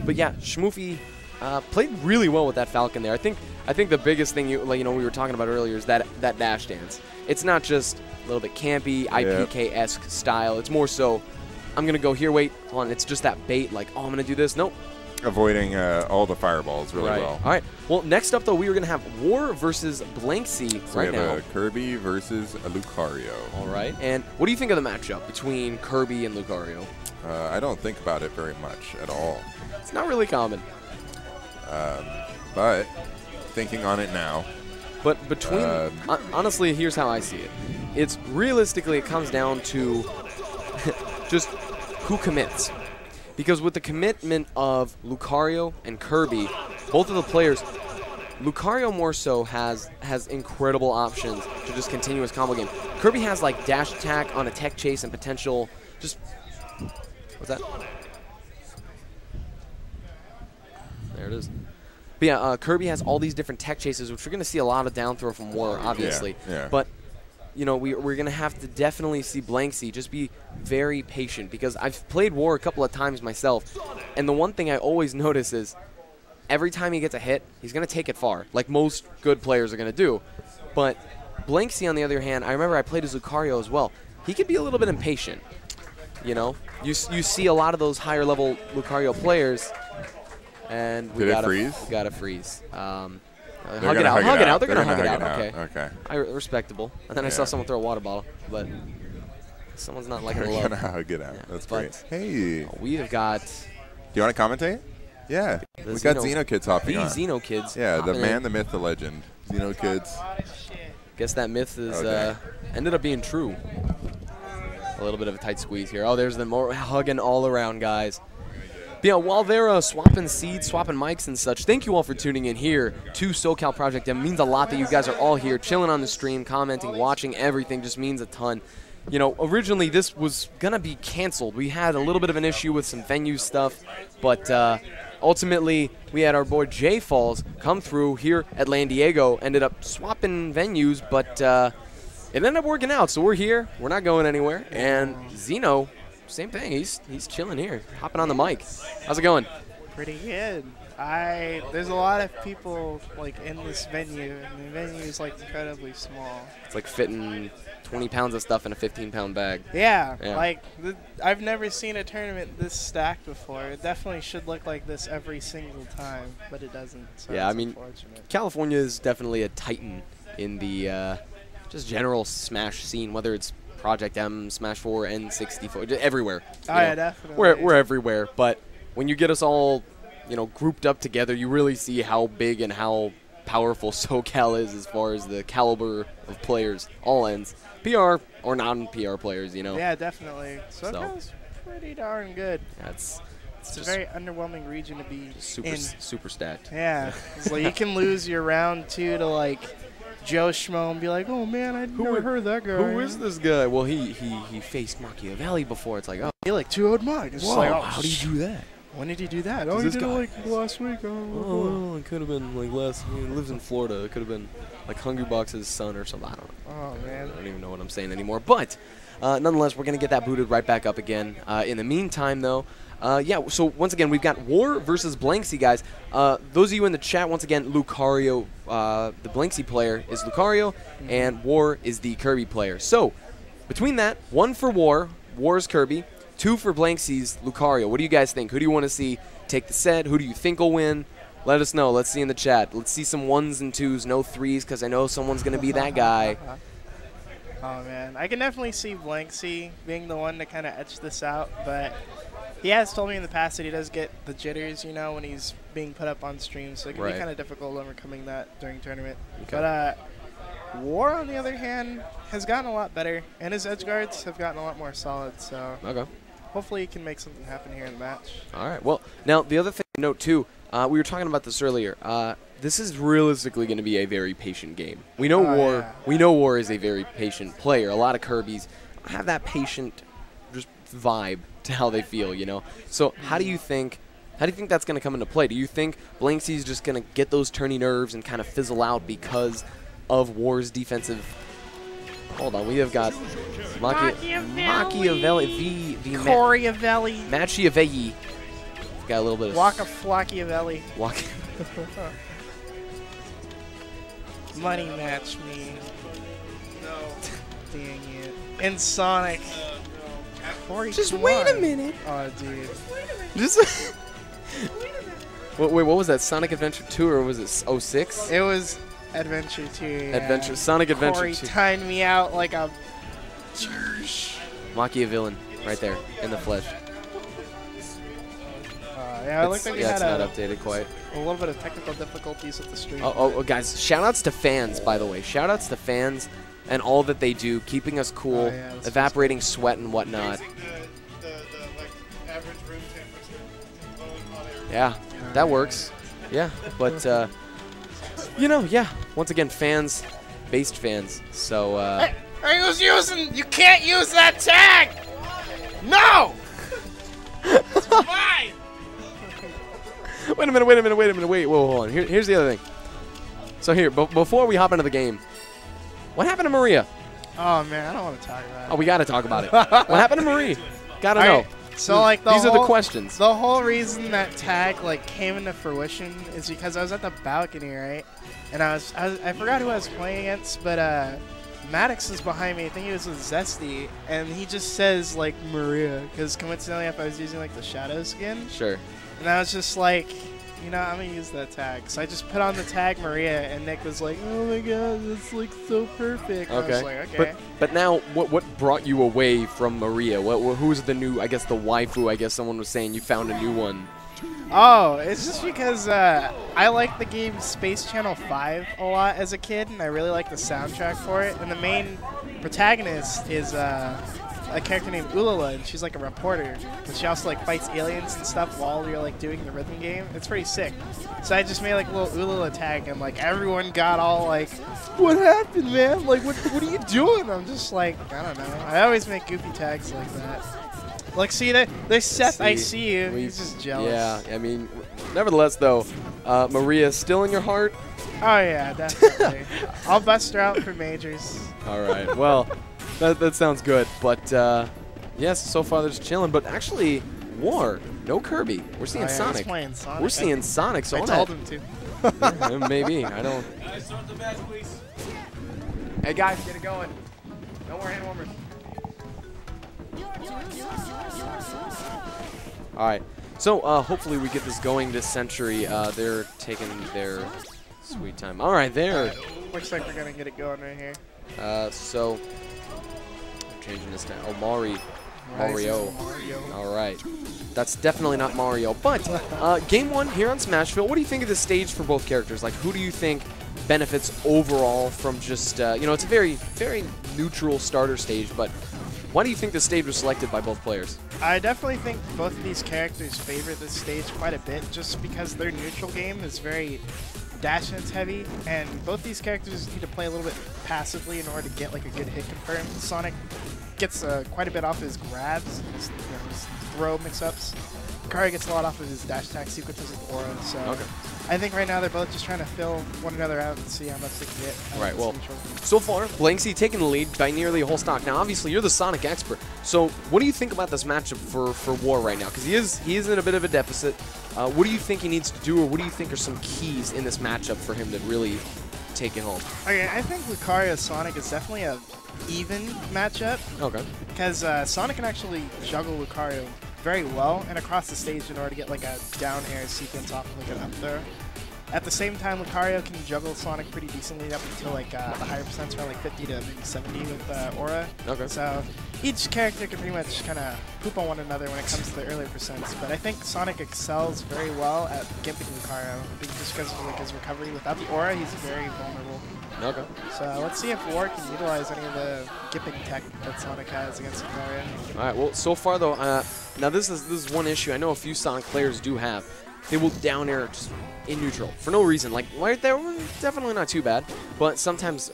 But yeah, Schmoofy played really well with that Falcon there. I think the biggest thing we were talking about earlier is that dash dance. It's not just a little bit campy, IPK-esque style. It's more so, I'm going to go here, wait, hold on. It's just that bait, like, oh, I'm going to do this. Nope. Avoiding all the fireballs really well. All right. Well, next up, though, we are going to have Worr versus Blanksy right now. We have a Kirby versus a Lucario. All right. And what do you think of the matchup between Kirby and Lucario? I don't think about it very much at all. It's not really common. But thinking on it now. But between, honestly, here's how I see it. It's realistically, it comes down to just who commits. Because with the commitment of Lucario and Kirby, both of the players, Lucario more so has incredible options to just continue his combo game. Kirby has like dash attack on a tech chase and potential just, what's that? There it is. But yeah, Kirby has all these different tech chases, which we're going to see a lot of down throw from Worr, obviously. Yeah. But, you know, we're going to have to definitely see Blanksy just be very patient, because I've played Worr a couple of times myself, and the one thing I always notice is every time he gets a hit, he's going to take it far, like most good players are going to do. But Blanksy, on the other hand, I remember I played as Lucario as well. He can be a little bit impatient, you know? You see a lot of those higher-level Lucario players, and we got to freeze. Hug it out. They're going to hug it out. Okay. Respectable. And then I saw someone throw a water bottle, but someone's not liking the love. They're going to hug it out. Yeah. That's great. Hey. We have got... Do you want to commentate? Yeah. We got Xeno Kids hopping on. Xeno Kids. Yeah, the man, the myth, the legend. Xeno Kids. Guess that myth is ended up being true. A little bit of a tight squeeze here. Oh, there's the more hugging all around, guys. But yeah, while they're swapping seeds, swapping mics and such, thank you all for tuning in here to SoCal Project. It means a lot that you guys are all here, chilling on the stream, commenting, watching everything. Just means a ton. You know, originally this was going to be canceled. We had a little bit of an issue with some venue stuff, but ultimately we had our boy Jay Falls come through here at LanDiego, ended up swapping venues, but it ended up working out. So we're here. We're not going anywhere. And Xeno, same thing. He's chilling here, hopping on the mic. How's it going? Pretty good. There's a lot of people like in this venue, and the venue is like incredibly small. It's like fitting 20 pounds of stuff in a 15-pound bag. Yeah. Like I've never seen a tournament this stacked before. It definitely should look like this every single time, but it doesn't. So yeah, I mean, California is definitely a titan in the just general Smash scene, whether it's Project M, Smash 4, N64, everywhere. Oh, yeah, definitely. We're everywhere, but when you get us all, you know, grouped up together, you really see how big and how powerful SoCal is as far as the caliber of players, all ends. PR or non-PR players, you know. Yeah, definitely. SoCal's pretty darn good. Yeah, it's a very underwhelming region to be in. Super stacked. Yeah. It's like you can lose your round 2 to like Joe Schmo and be like, oh man, I'd never heard that guy. Who is this guy? Well, he faced Machiavelli before. It's like, oh, he like 2-0'd Mach. It's like, oh, how did he do that? When did he do that? Oh, he did it like last week. Oh, it could have been like last. He lives in Florida. It could have been like Hungrybox's son or something. I don't know. Oh man, I don't even know what I'm saying anymore. But nonetheless, we're gonna get that booted right back up again. In the meantime, though, yeah. So once again, we've got Worr versus Blanksy, guys. Those of you in the chat, once again, Lucario, the Blanksy player is Lucario, and Worr is the Kirby player. So between that, 1 for Worr, Worr's Kirby. 2 for Blanksy's Lucario. What do you guys think? Who do you want to see take the set? Who do you think will win? Let us know. Let's see in the chat. Let's see some 1s and 2s, no 3s, because I know someone's going to be that guy. Oh, man. I can definitely see Blanksy being the one to kind of etch this out, but he has told me in the past that he does get the jitters, you know, when he's being put up on stream, so it can be kind of difficult overcoming that during tournament. Okay. But Worr, on the other hand, has gotten a lot better, and his edge guards have gotten a lot more solid, so hopefully he can make something happen here in the match. All right. Well, now the other thing to note, too, we were talking about this earlier. This is realistically going to be a very patient game. We know Worr is a very patient player. A lot of Kirbys have that patient just vibe to how they feel, you know. So how do you think that's going to come into play? Do you think Blanksy's just going to get those turny nerves and kind of fizzle out because of Worr's defensive? Hold on, we have got Machiavelli. Machiavelli. We've got a little bit of... Waka Flockiavelli. Walk. Money match me. No. Dang it. And Sonic. Just wait a minute. Oh, dude. Just... Wait, what was that? Sonic Adventure 2 or was it 06? It was Adventure 2. Yeah. Adventure. Sonic Adventure Corey 2. timed me out like a... Machiavellian right there in the flesh. Yeah, it looked like we it's had not updated quite. a little bit of technical difficulties with the stream. Oh, guys, shout-outs to fans, by the way. Shout-outs to fans and all that they do, keeping us cool, evaporating sweat and whatnot. Average room temperature. Yeah, that works. Yeah, but, you know, yeah. Once again, fans, based fans. So, Hey, who's using... You can't use that tag! No! It's mine! Wait a minute. Wait, hold on. Here's the other thing. So here, before we hop into the game, what happened to Maria? Oh, man, I don't want to talk about it. Oh, we got to talk about it. What happened to Maria? Gotta know. Right, so, like, These are the questions. The whole reason that tag, like, came into fruition is because I was at the balcony, right? And I forgot who I was playing against, but, Maddox is behind me. I think he was with Zesty, and he just says, like, Maria, because coincidentally, if I was using, like, the Shadow skin. Sure. And I was just like, you know, I'm going to use that tag. So I just put on the tag Maria, and Nick was like, oh my god, that's like so perfect. Okay. I was like, okay. But now, what brought you away from Maria? Who's the new, I guess, the waifu? I guess someone was saying you found a new one. Oh, it's just because I like the game Space Channel 5 a lot as a kid, and I really like the soundtrack for it. And the main protagonist is a character named Ulala, and she's like a reporter. And she also like fights aliens and stuff while you're like doing the rhythm game. It's pretty sick. So I just made like a little Ulala tag, and like everyone got all like, "What happened, man? Like, what are you doing?" I'm just like, I don't know. I always make goofy tags like that. Like, see, there's Seth. I see you. He's just jealous. Yeah, I mean, nevertheless, though, Maria's still in your heart? Oh, yeah, definitely. I'll bust her out for majors. All right. Well, that sounds good. But, yes, so far they're just chilling. But actually, Worr, no Kirby. We're seeing Sonic. He's playing Sonic. We're seeing Sonic. So I told him to. Yeah, maybe. I don't. Guys, start the match, please. Hey, guys, get it going. No more hand warmers. All right, so hopefully we get this going this century. They're taking their sweet time. All right, there. Looks like we're gonna get it going right here. So I'm changing this to Mario. All right, that's definitely not Mario. But game one here on Smashville. What do you think of the stage for both characters? Like, who do you think benefits overall from just you know, it's a very, very neutral starter stage, but why do you think the stage was selected by both players? I definitely think both of these characters favor this stage quite a bit, just because their neutral game is very dash and heavy, and both these characters need to play a little bit passively in order to get like a good hit confirmed. Sonic gets quite a bit off his grabs, his throw mix-ups. Lucario gets a lot off of his dash attack sequences with Aura, so Okay. I think right now they're both just trying to fill one another out and see how much they can get. Right, well, so far, Blanksy taking the lead by nearly a whole stock. Now, obviously, you're the Sonic expert, so what do you think about this matchup for Worr right now? Because he is in a bit of a deficit. What do you think he needs to do, or what do you think are some keys in this matchup for him to really take it home? Okay, I think Lucario Sonic is definitely a even matchup. Okay. Because Sonic can actually juggle Lucario very well and across the stage in order to get like a down air sequence off of like an up throw. At the same time, Lucario can juggle Sonic pretty decently up until like the higher percents around like 50 to maybe 70 with Aura. Okay. So each character can pretty much kind of poop on one another when it comes to the earlier percents. But I think Sonic excels very well at gimping Lucario just because of like his recovery. Without the Aura, he's very vulnerable. Okay. So let's see if Worr can utilize any of the gimping tech that Sonic has against Lucario. All right. Well, so far though, now this is one issue I know a few Sonic players do have. They will down air just in neutral for no reason. Like right there, definitely not too bad, but sometimes,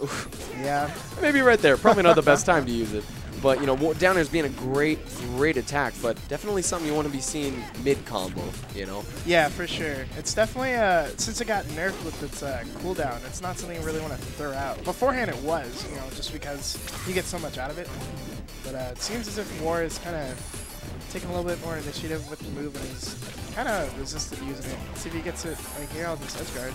yeah, maybe right there, probably not the best time to use it. But you know, down air is being a great attack, but definitely something you want to be seeing mid combo. You know. Yeah, for sure. It's definitely since it got nerfed with its cooldown, it's not something you really want to throw out. Beforehand, it was, you know, just because you get so much out of it. But it seems as if Worr is kind of taking a little bit more initiative with the move and is kind of resisted using it. Let's see if he gets it right here on this edge guard.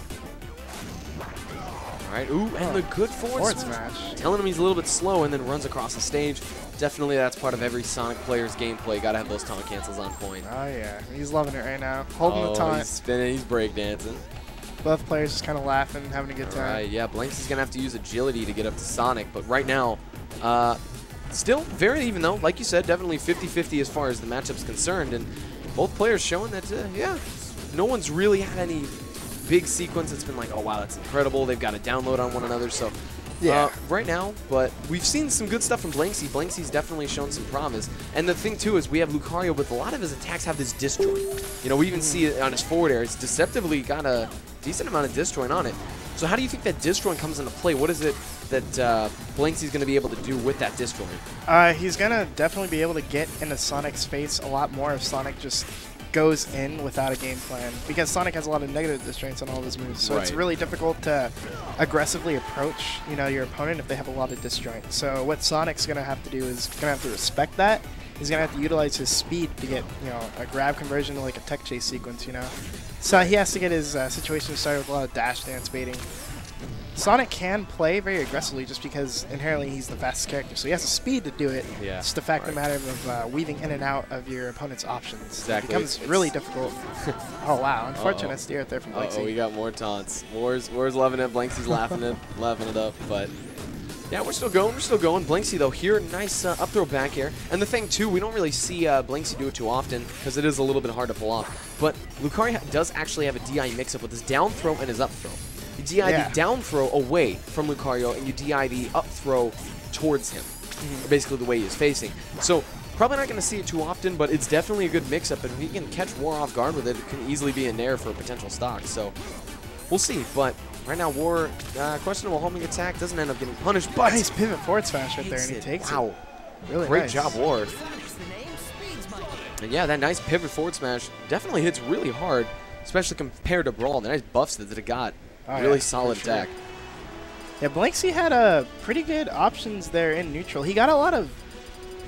All right, ooh, and the good forward smash. Telling him he's a little bit slow and then runs across the stage. Definitely that's part of every Sonic player's gameplay. Got to have those taunt cancels on point. Oh, yeah. He's loving it right now. Holding the taunt. He's spinning, he's breakdancing. Both players just kind of laughing, having a good time. Right, yeah, Blanksy's going to have to use agility to get up to Sonic, but right now, still very even though, like you said, definitely 50-50 as far as the matchup's concerned, and both players showing that, yeah, no one's really had any big sequence that's been like, oh, wow, that's incredible. They've got a download on one another, so yeah. Right now, but we've seen some good stuff from Blanksy. Blanksy's definitely shown some promise, and the thing, too, is we have Lucario, but a lot of his attacks have this disjoint. You know, we even see it on his forward air. It's deceptively got a decent amount of disjoint on it. So how do you think that disjoint comes into play? What is it that Blanksy's going to be able to do with that disjoint? He's going to definitely be able to get into Sonic's face a lot more if Sonic just goes in without a game plan, because Sonic has a lot of negative disjoints on all of his moves, so it's really difficult to aggressively approach, you know, your opponent if they have a lot of disjoint. So what Sonic's going to have to do is going to have to respect that. He's going to have to utilize his speed to get, you know, a grab conversion to like a tech chase sequence, you know. So he has to get his situation started with a lot of dash dance baiting. Sonic can play very aggressively just because inherently he's the fastest character, so he has the speed to do it. Yeah, it's the fact of the matter of weaving in and out of your opponent's options. Exactly. It becomes really difficult. Oh, wow. Unfortunate steer right there from Blanksy. Oh, we got more taunts. Worr's loving it. Blanksy's laughing it up, but yeah, we're still going. We're still going. Blanksy, though, here, nice up throw back air. And the thing, too, we don't really see Blanksy do it too often because it is a little bit hard to pull off. But Lucario does actually have a DI mix-up with his down throw and his up throw. You DI the down throw away from Lucario, and you DI the up throw towards him, basically the way he is facing. So probably not going to see it too often, but it's definitely a good mix-up. And if he can catch Worr off guard with it, it can easily be a nair for a potential stock. So we'll see. But right now, Worr, questionable homing attack, doesn't end up getting punished. But nice pivot forward smash right there, and he takes it. Wow. Really Great nice. job, Worr. And yeah, that nice pivot forward smash definitely hits really hard, especially compared to Brawl. The nice buffs that it got. Oh, really solid attack. Yeah, Blanksy had pretty good options there in neutral. He got a lot of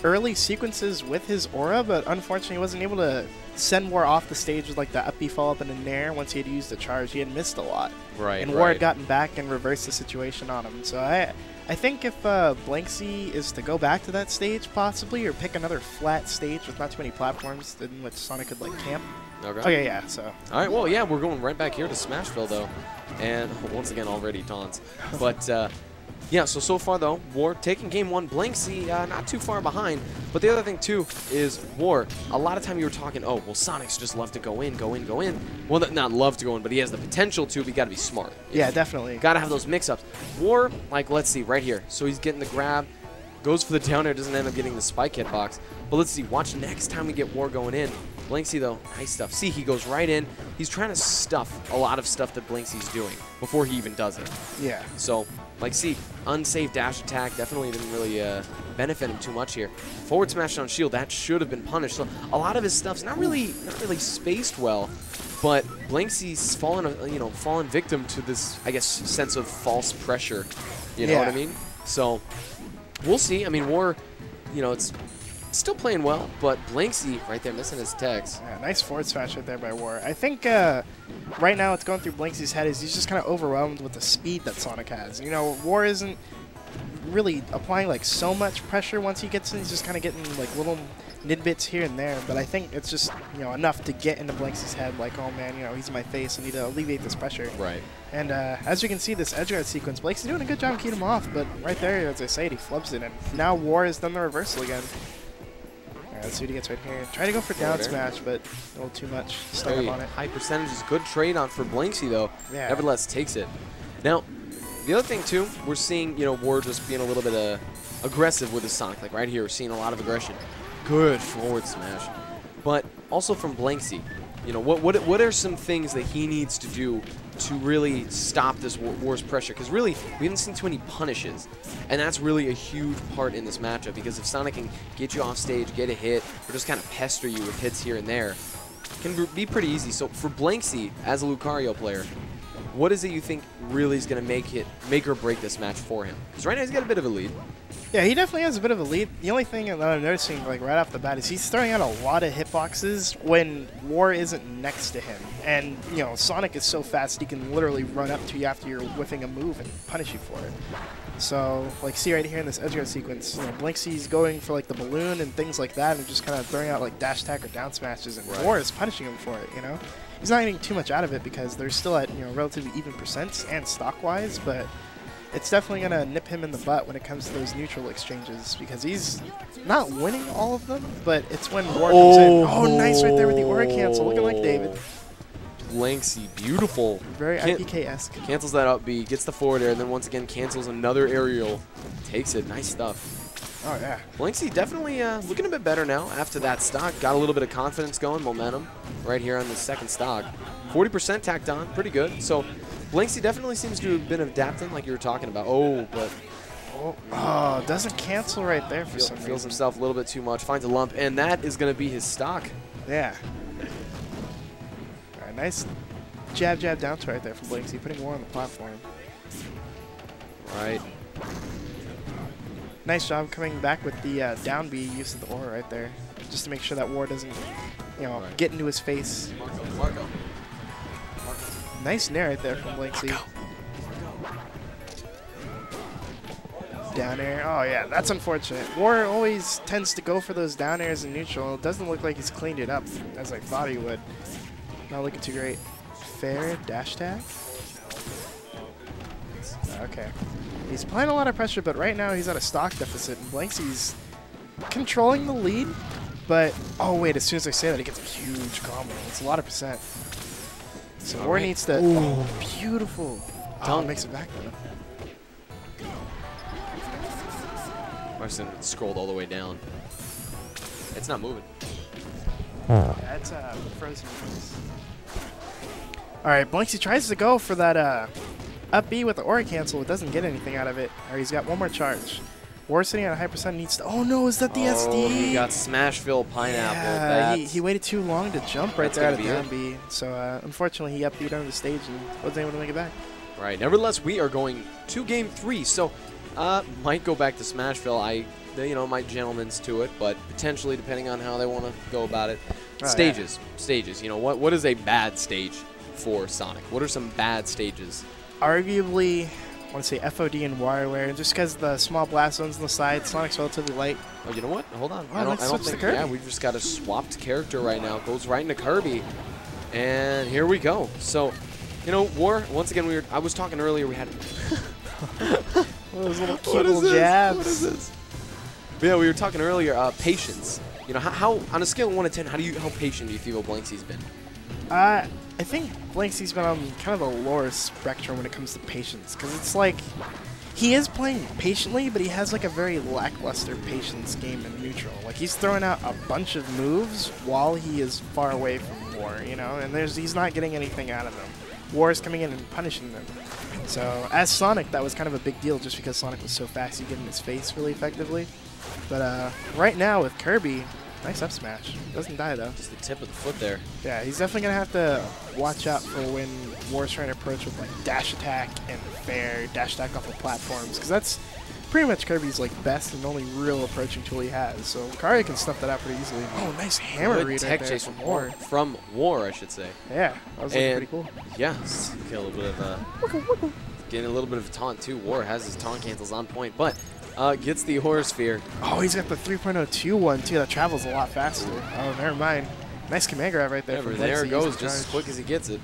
early sequences with his aura, but unfortunately he wasn't able to send Worr off the stage with like the up B follow-up and a nair once he had used the charge. He had missed a lot. Right, and Worr had gotten back and reversed the situation on him. So I think if Blanksy is to go back to that stage possibly, or pick another flat stage with not too many platforms in which Sonic could like camp. Okay, yeah, so. All right, well, yeah, we're going right back here to Smashville, though. And once again, already taunts. But, yeah, so far, though, Worr taking game one. Blanksy not too far behind. But the other thing, too, is Worr. A lot of time you were talking, oh, well, Sonic's just love to go in. Well, not love to go in, but he has the potential to, but you got to be smart. Yeah, definitely. Got to have those mix-ups. Worr, like, let's see, right here. So he's getting the grab. Goes for the down air, doesn't end up getting the spike hitbox. But let's see, watch next time we get Worr going in. Blanksy, though, nice stuff. See, he goes right in. He's trying to stuff a lot of stuff that Blanksy's doing before he even does it. Yeah. So, like, see, unsafe dash attack definitely didn't really benefit him too much here. Forward smash on shield, that should have been punished. So a lot of his stuff's not really spaced well, but Blanksy's fallen victim to this, I guess, sense of false pressure. You know what I mean? So we'll see. I mean, Worr, you know, it's still playing well, but Blanksy right there missing his text. Yeah, nice forward smash right there by Worr. I think right now what's going through Blanksy's head is he's just kind of overwhelmed with the speed that Sonic has. You know, Worr isn't really applying like so much pressure once he gets in. He's just kind of getting like little nidbits here and there, but I think it's just, you know, enough to get into Blanksy's head like, oh man, you know, he's in my face, I need to alleviate this pressure. Right. And as you can see, this edge guard sequence, Blanksy's doing a good job keeping him off, but right there, as I said, he flubs it, and now Worr has done the reversal again. Let's see what he gets right here. Try to go for down smash, but a little too much. Stuck up on it. High percentages. Good trade on for Blanksy, though. Yeah. Nevertheless, takes it. Now, the other thing, too, we're seeing, you know, Worr just being a little bit aggressive with his Sonic. Like right here, we're seeing a lot of aggression. Good forward smash. But also from Blanksy, you know, what are some things that he needs to do to really stop this Worr's pressure? Because really, we haven't seen too many punishes. And that's really a huge part in this matchup, because if Sonic can get you off stage, get a hit, or just kind of pester you with hits here and there, it can be pretty easy. So for Blanksy, as a Lucario player, what is it you think really is going to make or break this match for him? Because right now he's got a bit of a lead. Yeah, he definitely has a bit of a lead. The only thing that I'm noticing, like right off the bat, is he's throwing out a lot of hitboxes when Worr isn't next to him. And you know, Sonic is so fast he can literally run up to you after you're whiffing a move and punish you for it. So, like, see right here in this edge guard sequence, you know, Blanksy's going for like the balloon and things like that, and just kind of throwing out like dash attack or down smashes, and Worr is punishing him for it. You know, he's not getting too much out of it because they're still at relatively even percents and stock wise, but it's definitely going to nip him in the butt when it comes to those neutral exchanges because he's not winning all of them, but it's when Worr comes in. Oh, nice right there with the aura cancel, looking like David. Blanksy, beautiful. Very IPK-esque. Cancels that up B, gets the forward air, and then once again cancels another aerial. Takes it. Nice stuff. Oh, yeah. Blanksy definitely looking a bit better now after that stock. Got a little bit of confidence going, momentum right here on the second stock. 40% tacked on, pretty good. So Blanksy definitely seems to have been adapting like you were talking about. Oh, but... Oh, doesn't cancel right there for some reason. Feels himself a little bit too much, finds a lump, and that is going to be his stock. Yeah. All right, nice jab down to right there from Blanksy, putting Worr on the platform. Right. Nice job coming back with the down B use of the aura right there, just to make sure that Worr doesn't, get into his face. Marco. Nice nair right there from Blanksy. Down air. Oh, yeah, that's unfortunate. Worr always tends to go for those down airs in neutral. It doesn't look like he's cleaned it up as I thought he would. Not looking too great. Fair dash tag. Okay. He's applying a lot of pressure, but right now he's at a stock deficit, and Blanksy's controlling the lead. But, oh, wait, as soon as I say that, he gets a huge combo. It's a lot of percent. So Worr needs to... Oh, beautiful. Oh, makes it back, though. Marston scrolled all the way down. It's not moving. Yeah, it's frozen. All right, Blanksy tries to go for that up B with the aura cancel. It doesn't get anything out of it. All right, he's got one more charge. Worr sitting at a high percent needs to... Oh, no, is that the SD? He got Smashville Pineapple. Yeah, he waited too long to jump right there at a down B. So, unfortunately, he up B'd under the stage and wasn't able to make it back. Right. Nevertheless, we are going to game 3. So, might go back to Smashville. Might gentleman's to it, but potentially, depending on how they want to go about it. Stages. You know, what is a bad stage for Sonic? What are some bad stages? Arguably... I want to say FOD and WarioWare, just because the small blast zones on the side, Sonic's relatively light. Oh, you know what? Hold on. Oh, I don't think. Yeah, we've just got a swapped character right now. Goes right into Kirby, and here we go. So, Worr. Once again, I was talking earlier. We had those little cute little jabs. What is this? But yeah, we were talking earlier. Patience. How on a scale of 1 to 10, how patient do you feel Blanksy's been? I think Blanksy's been on kind of the lower spectrum when it comes to patience, because it's like he is playing patiently, but he has like a very lackluster patience game in neutral. Like he's throwing out a bunch of moves while he is far away from Worr, and he's not getting anything out of them. Worr is coming in and punishing them. So as Sonic, that was kind of a big deal just because Sonic was so fast, you get in his face really effectively. But right now with Kirby, nice up smash. Doesn't die, though. Just the tip of the foot there. Yeah, he's definitely going to have to watch out for when Worr's trying to approach with, like, dash attack and fair dash attack off of platforms, because that's pretty much Kirby's, like, best and only real approaching tool he has. So Lucario can stuff that out pretty easily. Oh, nice hammer read tech right there chase from Worr. From Worr, I should say. Yeah, that was pretty cool. Yeah, get a little bit of getting a little bit of a taunt, too. Worr has his taunt cancels on point, but... gets the Horror Sphere. Oh, he's got the 3.02 one, too. That travels a lot faster. Oh, never mind. Nice command grab right there. There it goes, just as quick as he gets it.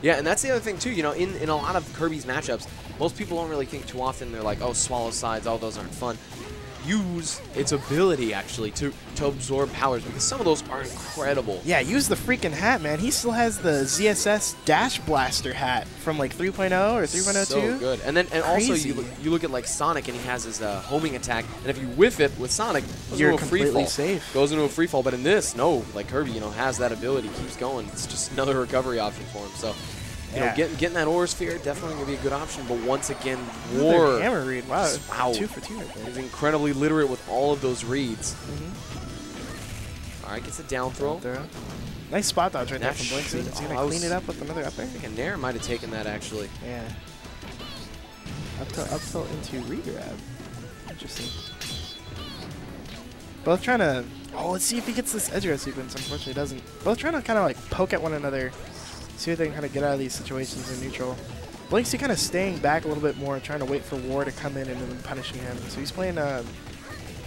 Yeah, and that's the other thing, too. In a lot of Kirby's matchups, most people don't really think too often. They're like, oh, swallow sides, all those aren't fun. Use its ability, actually, to absorb powers, because some of those are incredible. Yeah, use the freaking hat, man. He still has the ZSS Dash Blaster hat from, like, 3.0 or 3.02. So good. And also, you look at, like, Sonic, and he has his homing attack, and if you whiff it with Sonic, you're completely safe. Goes into a free fall, but in this, no. Like, Kirby, has that ability, keeps going. It's just another recovery option for him, so... getting that Aura Sphere definitely going to be a good option, but once again, Worr. Hammer read. Wow. 2 for 2 right there. He's incredibly literate with all of those reads. All right, gets a down throw. Nice spot dodge right there from Blanksy. He's going to clean it up with another up air. I think a Nair might have taken that, actually. Yeah. Up tilt into regrab. Interesting. Both trying to... Oh, let's see if he gets this edge guard sequence. Unfortunately, he doesn't. Both trying to kind of like poke at one another. See if they can kind of get out of these situations in neutral. Blanksy kind of staying back a little bit more, trying to wait for Worr to come in and then punishing him. So he's playing a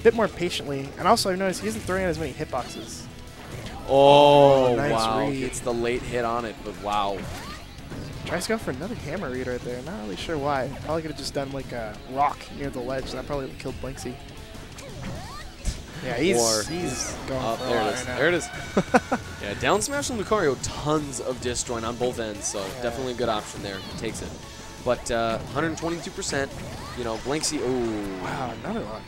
bit more patiently. And also, I've noticed he isn't throwing out as many hitboxes. Oh, nice wow. read. It's the late hit on it, but wow. Tries to go for another hammer read right there. Not really sure why. Probably could have just done like a rock near the ledge. That probably would have killed Blanksy. Yeah, he's going for there a it lot is. right now. There it is. Yeah, down smash from Lucario, tons of disjoint on both ends, so definitely a good option there. Takes it. But 122%, you know, Blanksy, oh. Wow, another one.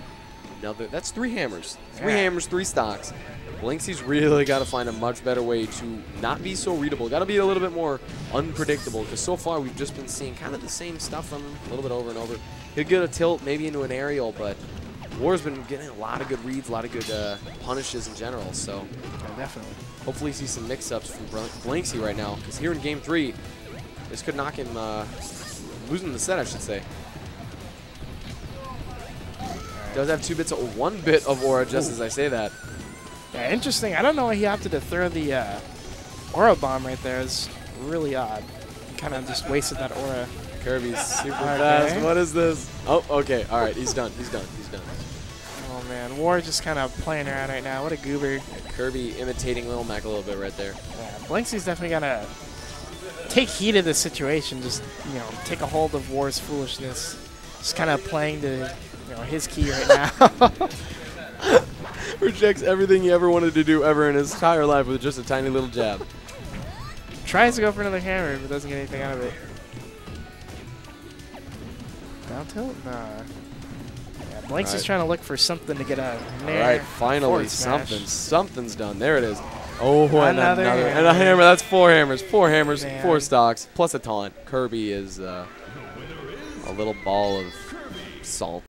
That's 3 hammers. 3 hammers, 3 stocks. Blanksy's really got to find a much better way to not be so readable. Got to be a little bit more unpredictable, because so far we've just been seeing kind of the same stuff from him a little bit over and over. He'll get a tilt, maybe into an aerial, but Worr's been getting a lot of good reads, a lot of good punishes in general. So Yeah, definitely. hopefully see some mix-ups from Blanksy right now, because here in Game 3, this could knock him, losing the set, I should say. Does have 2 bits, 1 bit of aura, just as I say that. Yeah, interesting. I don't know why he opted to throw the aura bomb right there. It's really odd. Kind of just wasted that aura. Kirby's super fast. What is this? Oh, okay. All right, he's done. He's done. He's done. Oh, man. Worr just kind of playing around right now. What a goober. Yeah, Kirby imitating Lil Mac a little bit right there. Yeah, Blanksy's definitely got to take heed of the situation. Just, you know, take a hold of Worr's foolishness. Just kind of playing to, you know, his key right now. Rejects everything he ever wanted to do ever in his entire life with just a tiny little jab. Tries to go for another hammer, but doesn't get anything out of it. Down tilt? Nah. Yeah, Blanksy's trying to look for something to get a nair. All right, finally something's done. There it is. Oh, and Another another hammer. and a hammer. That's 4 hammers. 4 hammers, Man. 4 stocks, plus a taunt. Kirby is a little ball of salt.